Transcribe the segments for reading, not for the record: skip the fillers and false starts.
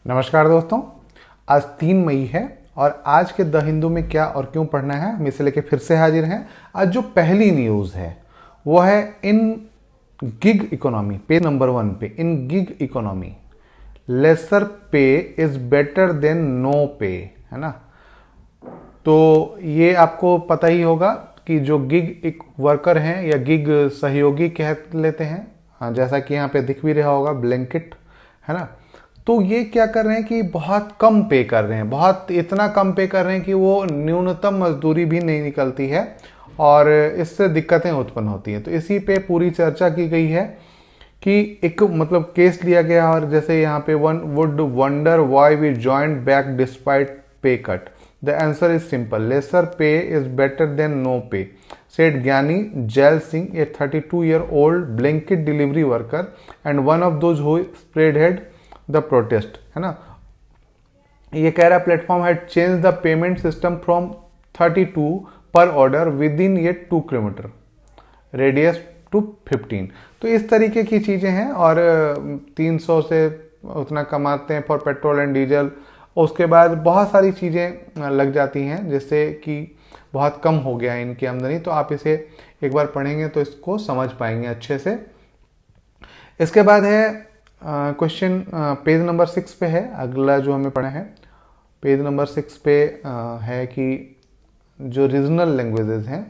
नमस्कार दोस्तों। आज 3 मई है और आज के द हिंदू में क्या और क्यों पढ़ना है हम इसे लेके फिर से हाजिर हैं। आज जो पहली न्यूज़ है वो है इन गिग इकोनॉमी, पेज नंबर 1 पे। इन gig economy laser pay is better than no पे, है ना। तो ये आपको पता ही होगा कि जो गिग एक वर्कर हैं या गिग सहयोगी कह लेते हैं, हाँ, जैसा कि यहाँ पे दिख भी रहा होगा ब्लैंकेट, है ना। तो ये क्या कर रहे हैं कि बहुत कम पे कर रहे हैं, बहुत इतना कम पे कर रहे हैं कि वो न्यूनतम मजदूरी भी नहीं निकलती है और इससे दिक्कतें उत्पन्न होती हैं। तो इसी पे पूरी चर्चा की गई है कि एक मतलब केस लिया गया और जैसे यहाँ पे one would wonder why we joined back despite pay cut. The answer is simple, lesser pay is better than no pay, said Gyani Jail Singh, a 32-year-old blanket delivery worker and one of those who spearheaded the protest, है ना। ये कह रहा platform had change the payment system from 32 पर order with in ये 2 kilometre radius two 15। तो इस तरीके की चीज़ें हैं और 300 से उतना कमाते हैं फॉर पेट्रोल एंड डीजल। उसके बाद बहुत सारी चीज़ें लग जाती हैं जिससे कि बहुत कम हो गया है इनकी आमदनी। तो आप इसे एक बार पढ़ेंगे तो इसको समझ पाएंगे अच्छे से। इसके बाद है क्वेश्चन पेज नंबर 6 पे है, अगला जो हमें पढ़ा है पेज नंबर 6 पे है कि जो रीजनल लैंग्वेजेस हैं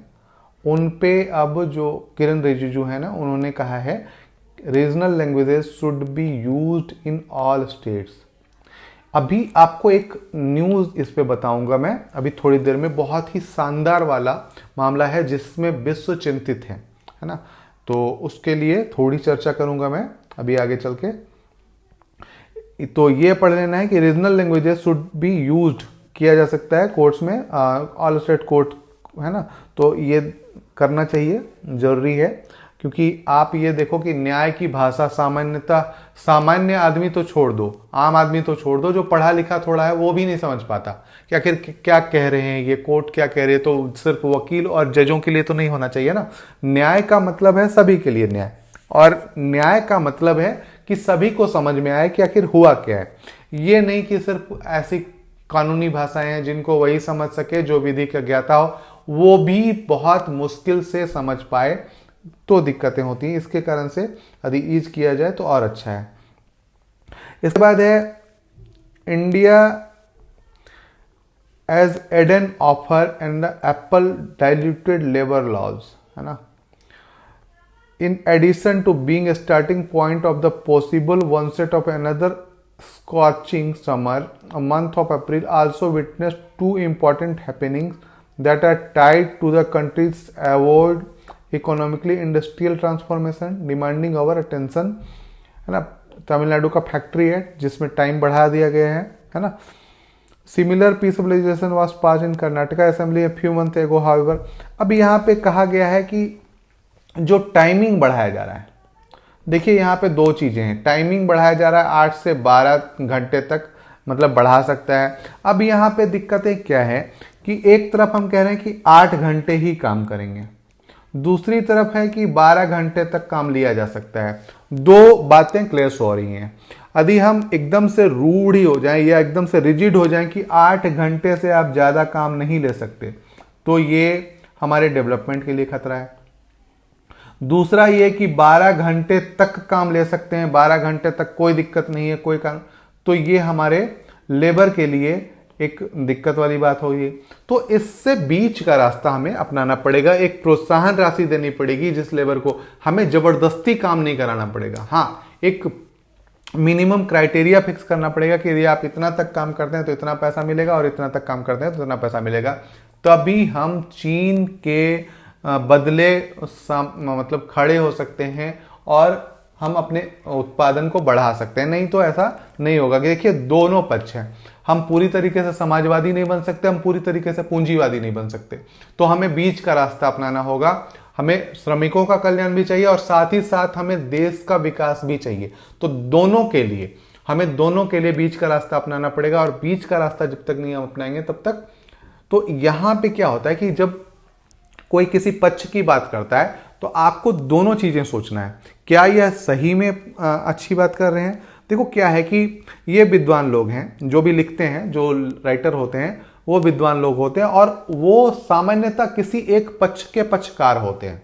उन पे अब जो किरण रिजिजू है ना, उन्होंने कहा है regional languages should be used in all states. अभी आपको एक न्यूज़ इस पे बताऊंगा मैं अभी थोड़ी देर में, बहुत ही शानदार वाला मामला है जिसमें विश्व चिंतित है ना। तो उसके लिए थोड़ी चर्चा करूंगा मैं अभी आगे चल के। तो ये पढ़ लेना है कि regional languages should be used किया जा सकता है कोर्ट्स में, ऑल स्टेट कोर्ट, है ना। तो ये करना चाहिए, जरूरी है, क्योंकि आप ये देखो कि न्याय की भाषा सामान्य आदमी तो छोड़ दो, आम आदमी तो छोड़ दो, जो पढ़ा लिखा थोड़ा है वो भी नहीं समझ पाता कि आखिर क्या कह रहे हैं ये कोर्ट, क्या कह रहे हैं। तो सिर्फ वकील और जजों के लिए तो नहीं होना चाहिए ना। न्याय का मतलब है सभी के लिए न्याय, और न्याय का मतलब है कि सभी को समझ में आए कि आखिर हुआ क्या है। ये नहीं कि सिर्फ ऐसी कानूनी भाषाएं हैं जिनको वही समझ सके जो विधि का ज्ञाता हो, वो भी बहुत मुश्किल से समझ पाए तो दिक्कतें होती हैं। इसके कारण से यदि ईज किया जाए तो और अच्छा है। इसके बाद है India as Aden offer and the apple diluted labour laws, है ना। In addition to being starting point of the possible onset of another scorching summer, a month of April also witnessed 2 important happenings that are tied to the country's award economically industrial transformation demanding our attention, है ना। तमिलनाडु का factory act जिसमें time बढ़ा दिया गया है ना। Similar peaceful legislation was pass in Karnataka assembly a few month एगो हाउएवर। अब यहाँ पे कहा गया है कि जो टाइमिंग बढ़ाया जा रहा है, देखिए यहाँ पे 2 चीजें हैं। टाइमिंग बढ़ाया जा रहा है 8 से 12 घंटे तक, मतलब बढ़ा सकता है। अब यहाँ पे दिक्कतें क्या है कि एक तरफ हम कह रहे हैं कि 8 घंटे ही काम करेंगे, दूसरी तरफ है कि 12 घंटे तक काम लिया जा सकता है। 2 बातें क्लेश हो रही हैं। यदि हम एकदम से रूढ़ ही हो जाएं या एकदम से रिजिड हो जाएं कि 8 घंटे से आप ज़्यादा काम नहीं ले सकते, तो ये हमारे डेवलपमेंट के लिए खतरा है। दूसरा ये कि 12 घंटे तक काम ले सकते हैं, 12 घंटे तक कोई दिक्कत नहीं है, कोई काम, तो ये हमारे लेबर के लिए एक दिक्कत वाली बात होगी। तो इससे बीच का रास्ता हमें अपनाना पड़ेगा, एक प्रोत्साहन राशि देनी पड़ेगी जिस लेबर को, हमें जबरदस्ती काम नहीं कराना पड़ेगा। हाँ, एक मिनिमम क्राइटेरिया फिक्स करना पड़ेगा कि यदि आप इतना तक काम करते हैं तो इतना पैसा मिलेगा और इतना तक काम करते हैं तो इतना पैसा मिलेगा। तभी हम चीन के बदले मतलब खड़े हो सकते हैं और हम अपने उत्पादन को बढ़ा सकते हैं। नहीं तो ऐसा नहीं होगा। देखिए दोनों पक्ष हैं, हम पूरी तरीके से समाजवादी नहीं बन सकते, हम पूरी तरीके से पूंजीवादी नहीं बन सकते। तो हमें बीच का रास्ता अपनाना होगा। हमें श्रमिकों का कल्याण भी चाहिए और साथ ही साथ हमें देश का विकास भी चाहिए। तो हमें दोनों के लिए बीच का रास्ता अपनाना पड़ेगा, और बीच का रास्ता जब तक नहीं हम अपनाएंगे तब तक। तो यहां पे क्या होता है कि जब कोई किसी पक्ष की बात करता है तो आपको दोनों चीजें सोचना है, क्या यह सही में अच्छी बात कर रहे हैं, देखो क्या है कि ये विद्वान लोग हैं, जो भी लिखते हैं, जो राइटर होते हैं वो विद्वान लोग होते हैं और वो सामान्यतः किसी एक पक्ष के पक्षकार होते हैं,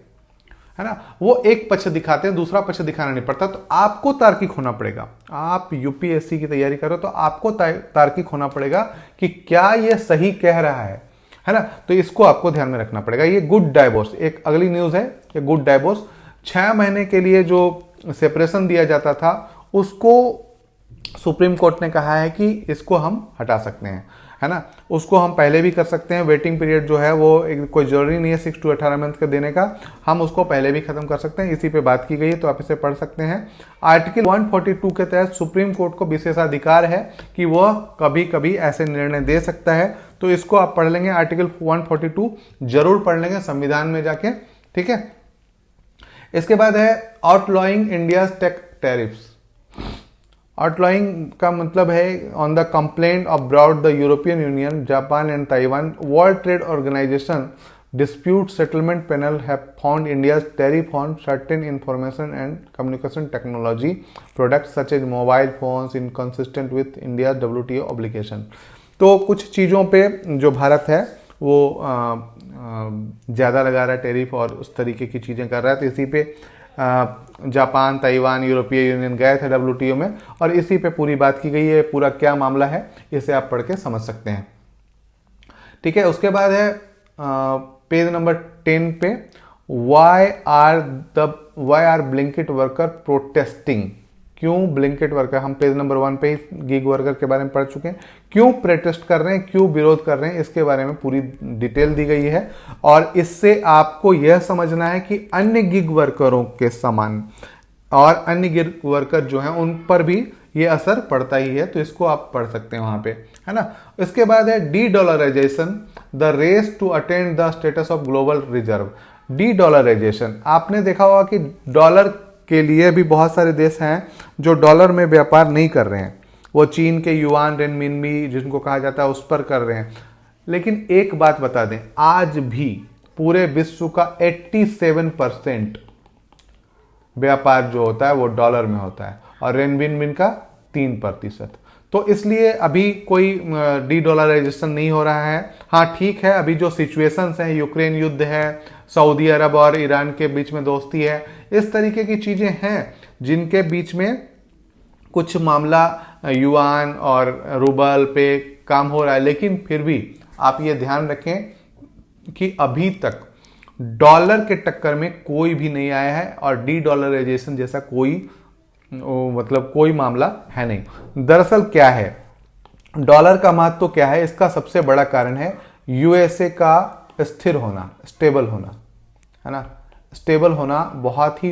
है ना। वो एक पक्ष दिखाते हैं, दूसरा पक्ष दिखाना नहीं पड़ता। तो आपको तार्किक होना पड़ेगा। आप यूपीएससी की तैयारी करो तो आपको तार्किक होना पड़ेगा कि क्या ये सही कह रहा है ना। तो इसको आपको ध्यान में रखना पड़ेगा। ये गुड डाइवोर्स, एक अगली न्यूज है ये गुड डाइवोर्स। 6 महीने के लिए जो सेपरेशन दिया जाता था उसको सुप्रीम कोर्ट ने कहा है कि इसको हम हटा सकते हैं, है ना। उसको हम पहले भी कर सकते हैं। वेटिंग पीरियड जो है वो कोई जरूरी नहीं है 6 to 18 मंथ का देने का, हम उसको पहले भी खत्म कर सकते हैं। इसी पे बात की गई है तो आप इसे पढ़ सकते हैं। आर्टिकल 142 के तहत सुप्रीम कोर्ट को विशेषाधिकार है कि वह कभी कभी ऐसे निर्णय दे सकता है। तो इसको आप पढ़ लेंगे, आर्टिकल 142 जरूर पढ़ लेंगे संविधान में जाके, ठीक है। इसके बाद है outlawing India tech tariffs. Outlawing का मतलब है on the complaint of broad the European Union, Japan and Taiwan, World Trade Organization dispute settlement panel have found India's tariff on certain information and communication technology products such as mobile phones inconsistent with India's WTO obligation। तो कुछ चीज़ों पे जो भारत है वो ज़्यादा लगा रहा है टैरिफ और उस तरीके की चीज़ें कर रहा है। तो इसी पे जापान, ताइवान, यूरोपीय यूनियन गए थे WTO में और इसी पे पूरी बात की गई है। पूरा क्या मामला है इसे आप पढ़ के समझ सकते हैं, ठीक है। उसके बाद है पेज नंबर 10 पे why are Blinkit worker protesting. क्यों ब्लिंकिट वर्कर, हम पेज नंबर 1 पे ही गिग वर्कर के बारे में पढ़ चुके हैं। क्यों प्रोटेस्ट कर रहे हैं, क्यों विरोध कर रहे हैं, इसके बारे में पूरी डिटेल दी गई है। और इससे आपको यह समझना है कि अन्य गिग वर्करों के समान और अन्य गिग वर्कर जो हैं उन पर भी ये असर पड़ता ही है। तो इसको आप पढ़ सकते हैं वहां पे, है ना। इसके बाद है de dollarization, the race to attend the status of global reserve. De dollarization, आपने देखा होगा कि डॉलर के लिए भी बहुत सारे देश हैं जो डॉलर में व्यापार नहीं कर रहे हैं। वो चीन के युआन, रेनमिनबी जिनको कहा जाता है उस पर कर रहे हैं। लेकिन एक बात बता दें, आज भी पूरे विश्व का 87% व्यापार जो होता है वो डॉलर में होता है और रेनमिनबी का 3%। तो इसलिए अभी कोई डी डॉलराइजेशन नहीं हो रहा है। हाँ ठीक है, अभी जो सिचुएशंस हैं, यूक्रेन युद्ध है, सऊदी अरब और ईरान के बीच में दोस्ती है, इस तरीके की चीजें हैं जिनके बीच में कुछ मामला युआन और रूबल पे काम हो रहा है। लेकिन फिर भी आप ये ध्यान रखें कि अभी तक डॉलर के टक्कर में कोई भी नहीं आया है और डी डॉलराइजेशन जैसा कोई मामला है नहीं। दरअसल क्या है, डॉलर का महत्व क्या है, इसका सबसे बड़ा कारण है यूएसए का स्थिर होना, स्टेबल होना, है ना। स्टेबल होना बहुत ही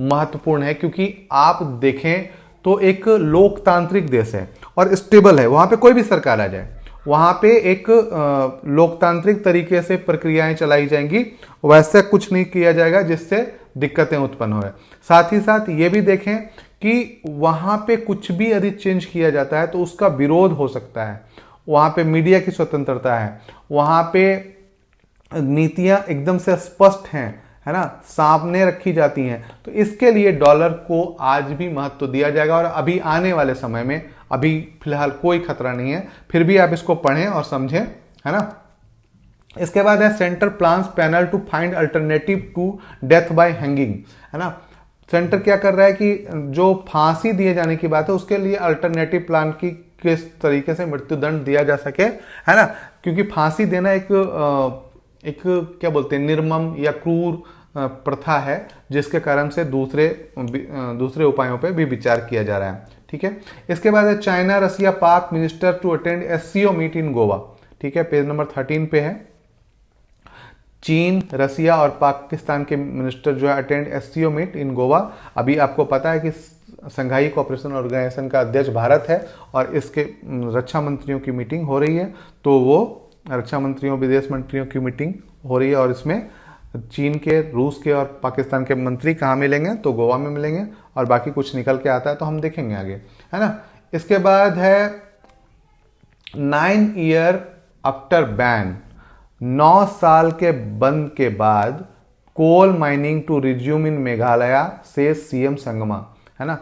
महत्वपूर्ण है क्योंकि आप देखें तो एक लोकतांत्रिक देश है और स्टेबल है। वहां पे कोई भी सरकार आ जाए, वहां पे एक लोकतांत्रिक तरीके से प्रक्रियाएं चलाई जाएंगी, वैसे कुछ नहीं किया जाएगा जिससे दिक्कतें उत्पन्न हो। साथ ही साथ ये भी देखें कि वहां पे कुछ भी यदि चेंज किया जाता है तो उसका विरोध हो सकता है। वहां पे मीडिया की स्वतंत्रता है, वहां पे नीतियां एकदम से स्पष्ट हैं, है ना, सामने रखी जाती हैं। तो इसके लिए डॉलर को आज भी महत्व दिया जाएगा और अभी आने वाले समय में अभी फिलहाल कोई खतरा नहीं है। फिर भी आप इसको पढ़ें और समझें, है ना। इसके बाद है centre plans panel to find alternative to death by hanging, है ना। सेंटर क्या कर रहा है कि जो फांसी दिए जाने की बात है उसके लिए अल्टरनेटिव प्लान की किस तरीके से मृत्युदंड दिया जा सके, है ना। क्योंकि फांसी देना एक क्या बोलते हैं, निर्मम या क्रूर प्रथा है जिसके कारण से दूसरे उपायों पे भी विचार किया जा रहा है, ठीक है। इसके बाद है China, Russia, Pak minister to attend SCO meet in Goa, ठीक है, पेज नंबर 13 पे है। चीन, रसिया और पाकिस्तान के मिनिस्टर जो है attend SCO meet in Goa. अभी आपको पता है कि संघाई कोऑपरेशन ऑर्गेनाइजेशन का अध्यक्ष भारत है और इसके रक्षा मंत्रियों की मीटिंग हो रही है। तो वो रक्षा मंत्रियों, विदेश मंत्रियों की मीटिंग हो रही है और इसमें चीन के, रूस के और पाकिस्तान के मंत्री कहाँ मिलेंगे, तो गोवा में मिलेंगे। और बाकी कुछ निकल के आता है तो हम देखेंगे आगे, है ना। इसके बाद है 9 ईयर आफ्टर बैन, 9 साल के बंद के बाद कोल माइनिंग टू रिज्यूम इन मेघालय से सीएम संगमा, है ना।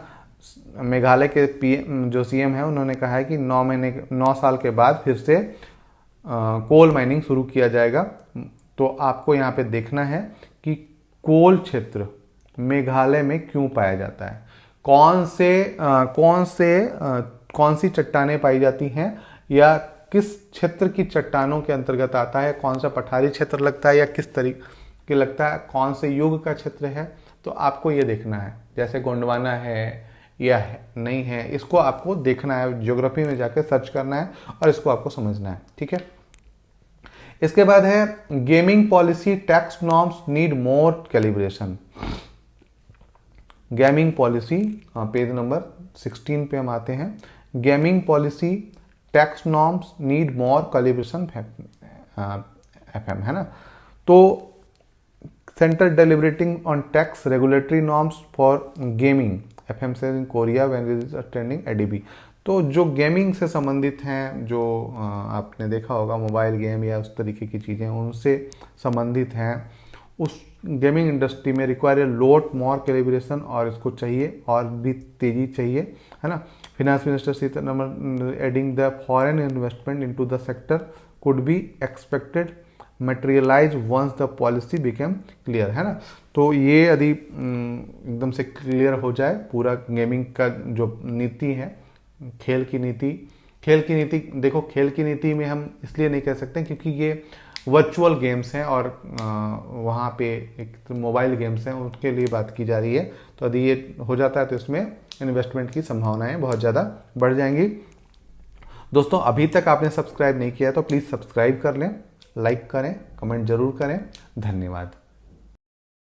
मेघालय के पीएम जो सीएम है उन्होंने कहा है कि 9 साल के बाद फिर से कोल माइनिंग शुरू किया जाएगा। तो आपको यहाँ पे देखना है कि कोल क्षेत्र मेघालय में क्यों पाया जाता है, कौन सी चट्टानें पाई जाती हैं, या किस क्षेत्र की चट्टानों के अंतर्गत आता है, कौन सा पठारी क्षेत्र लगता है या किस तरीके लगता है, कौन से युग का क्षेत्र है। तो आपको ये देखना है, जैसे गोंडवाना है या नहीं है, इसको आपको देखना है, ज्योग्राफी में जाकर सर्च करना है और इसको आपको समझना है, ठीक है। इसके बाद है gaming policy tax norms need more calibration. Gaming policy, page number 16 पे हम आते हैं। Gaming policy tax norms need more calibration FM, है ना। तो center deliberating on tax regulatory norms for gaming FM से in Korea when it is attending ADB. तो जो गेमिंग से संबंधित हैं, जो आपने देखा होगा मोबाइल गेम या उस तरीके की चीज़ें उनसे संबंधित हैं, उस गेमिंग इंडस्ट्री में रिक्वायर लोट मोर कैलिब्रेशन, और इसको चाहिए और भी तेज़ी चाहिए, है ना। Finance minister Sitharaman adding the foreign investment into the sector could be expected materialise once the policy became clear, है ना। तो ये यदि एकदम से क्लियर हो जाए पूरा गेमिंग का जो नीति है, खेल की नीति देखो, खेल की नीति में हम इसलिए नहीं कह सकते क्योंकि ये वर्चुअल गेम्स हैं और वहाँ पे एक मोबाइल गेम्स हैं, उनके लिए बात की जा रही है। तो यदि ये हो जाता है तो इसमें इन्वेस्टमेंट की संभावनाएं बहुत ज़्यादा बढ़ जाएंगी। दोस्तों, अभी तक आपने सब्सक्राइब नहीं किया तो प्लीज़ सब्सक्राइब कर लें, लाइक करें, कमेंट जरूर करें। धन्यवाद।